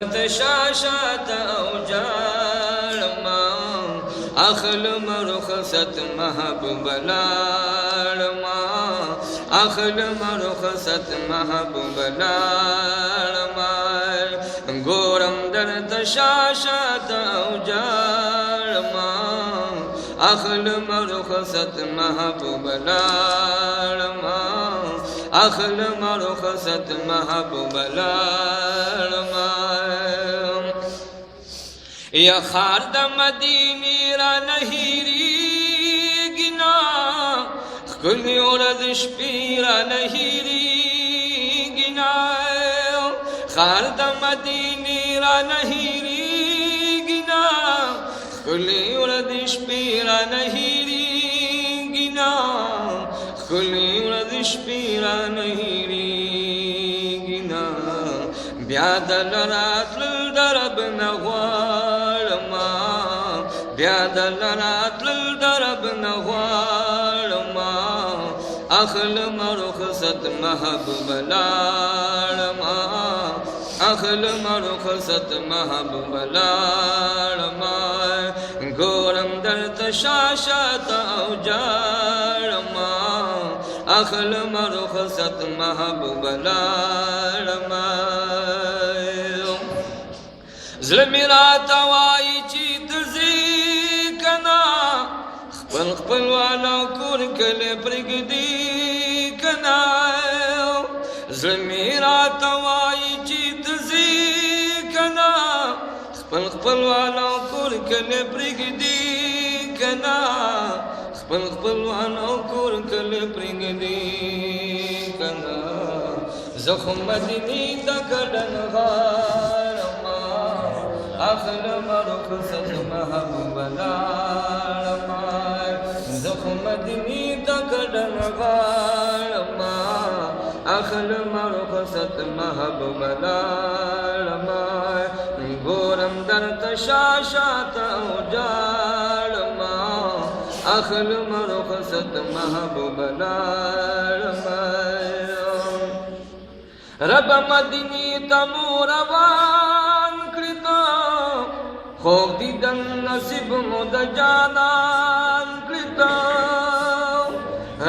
تشاشات اوجارما اخلم رخصت محبوب لارما اخلم رخصت محبوب لارما گورم در تشاشات اوجارما اخلم رخصت محبوب لارما اخلم رخصت محبوب لارما یا خارد مدینی را نهیری گنا کلی ورد شپی را نهیری گنا خارد مدینی را نهیری گنا کلی ورد شپی را نهیری گنا کلی ورد شپی را نهیری گنا بیا دل راتل درب نغوارما بیا دل راتل درب نغوارما اخلم رخصت محبوب لارما اخلم رخصت محبوب لارما گورم در تشاشات اوجارما اخلم رخصت محبوب لارما زلمی راتا وائی چی ترزی کنا خپل خپل والا کور کلی پرگدی کنا زلمی راتا وائی چی ترزی کنا خپل خپل والا کور کلی پرگدی کنا خپل خپل والا کور کلی پرگدی کنا زخم مدینی تکڑن غارما اخلم رخصت محبوب لارما زخم مدینی تکڑن غارما اخلم رخصت محبوب لارما گورم در تشاشات اوجارما اخلم رخصت محبوب لارما رب مدینی تمو روان کرتا خوب دیدن نصیب مد جانان کرتا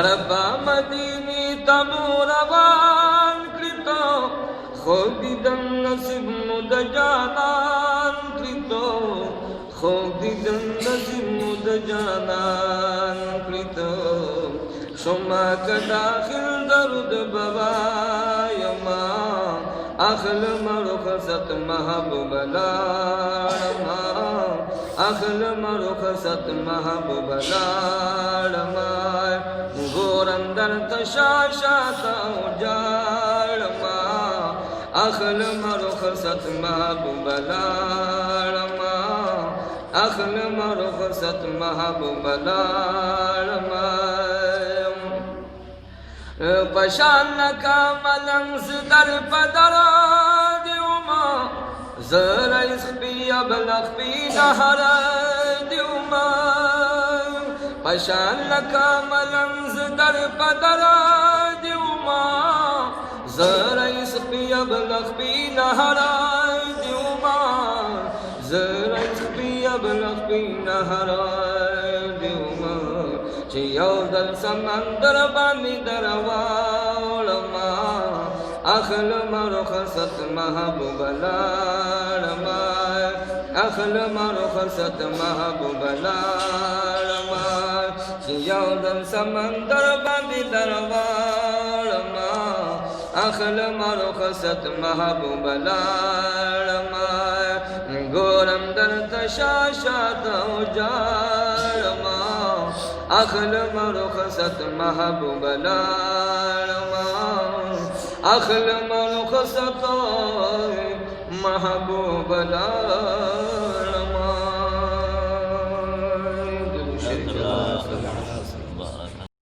رب مدینی تمو روان کرتا خوب دیدن نصیب مد جانان کرتا خوب دیدن نصیب مد جانان کرتا شما کداخل درد بوایما اخلم رخصت محبوب لارما اخلم رخصت محبوب لارما گورم در تشاشات اوجارما اخلم رخصت محبوب لارما اخلم رخصت محبوب لارما پشان نکا ملنگ در پدر دیوما زر اسخبی ابلغ بی نهر دیوما پشان نکا ملنگ در پدر دیوما زر اسخبی ابلغ بی نهر دیوما زر اسخبی ابلغ بی نهر دیوما چی یو دل سمندر بانی دروالما اخلم رخصت محبوب لارما اخلم رخصت محبوب لارما چی یو دل سمندر بانی دروالما اخلم رخصت محبوب لارما گورم در تشاشات اوجارما اخلم رخصت محبوب لارما اخلم رخصت محبوب لارما